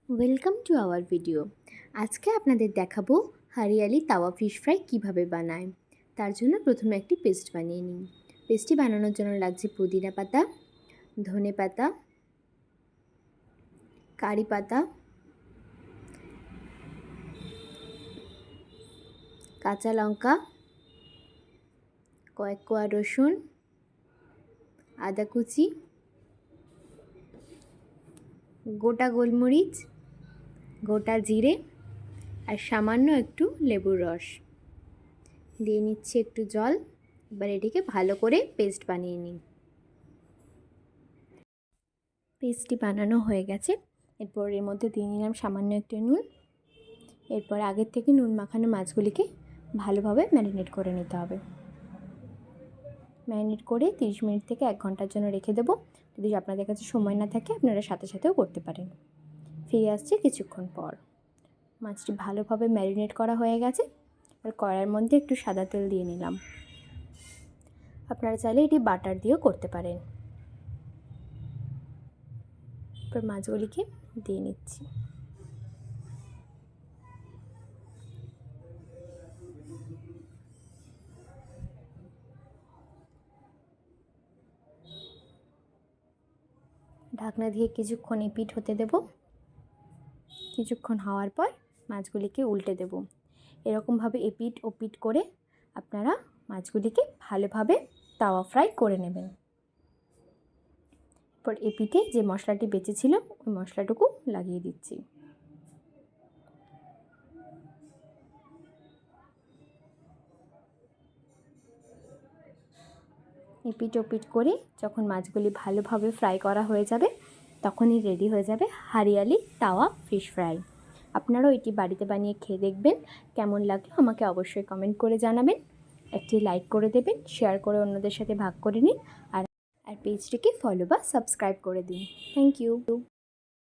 Welcome to our video. আজকে আপনাদের দেখাবো হরিয়ালি তাওয়া ফিশ ফ্রাই কিভাবে বানায়। তার জন্য প্রথমে একটি পেস্ট বানিয়ে নিন। পেস্টটি বানানোর জন্য লাগছে পুদিনা পাতা, ধনে পাতা, কারি পাতা, কাঁচা লঙ্কা, কয়েক কোয়া রসুন, আদা কুচি, গোটা গোলমরিচ, গোটা জিরে আর সামান্য একটু লেবুর রস দিয়ে নিচ্ছি একটু জল। এবার এটিকে ভালো করে পেস্ট বানিয়ে নিন। পেস্টটি বানানো হয়ে গেছে। এরপর এর মধ্যে দিয়ে নিলাম সামান্য একটু নুন। এরপর আগের থেকে নুন মাখানো মাছগুলিকে ভালোভাবে ম্যারিনেট করে নিতে হবে। ম্যারিনেট করে 30 মিনিট থেকে 1 ঘন্টার জন্য রেখে দেবো। যদি আপনাদের কাছে সময় না থাকে আপনারা সাথে সাথেও করতে পারেন। ফিরে আসছি কিছুক্ষণ পর। মাছটি ভালোভাবে ম্যারিনেট করা হয়ে গেছে। আর কড়াইয়ের মধ্যে একটু সাদা তেল দিয়ে নিলাম। আপনারা চাইলে এটি বাটার দিয়েও করতে পারেন। এরপর মাছগুলিকে দিয়ে নিচ্ছি। ঢাকনা দিয়ে কিছুক্ষণ এপিট হতে দেব। কিছুক্ষণ হওয়ার পর মাছগুলিকে উল্টে দেব। এরকমভাবে এপিট ওপিট করে আপনারা মাছগুলিকে ভালোভাবে তাওয়া ফ্রাই করে নেবেন। এরপর এপিটে যে মশলাটি বেঁচেছিল ওই মশলাটুকু লাগিয়ে দিচ্ছি। এপিট ওপিট করে যখন মাছগুলি ভালোভাবে ফ্রাই করা হয়ে যাবে তখনই রেডি হয়ে যাবে হরিয়ালি তাওয়া ফিশ ফ্রাই। আপনারাও এটি বাড়িতে বানিয়ে খেয়ে দেখবেন। কেমন লাগলো আমাকে অবশ্যই কমেন্ট করে জানাবেন। একটি লাইক করে দেবেন, শেয়ার করে অন্যদের সাথে ভাগ করে নিন আর পেজটিকে ফলো বা সাবস্ক্রাইব করে দিন। Thank you.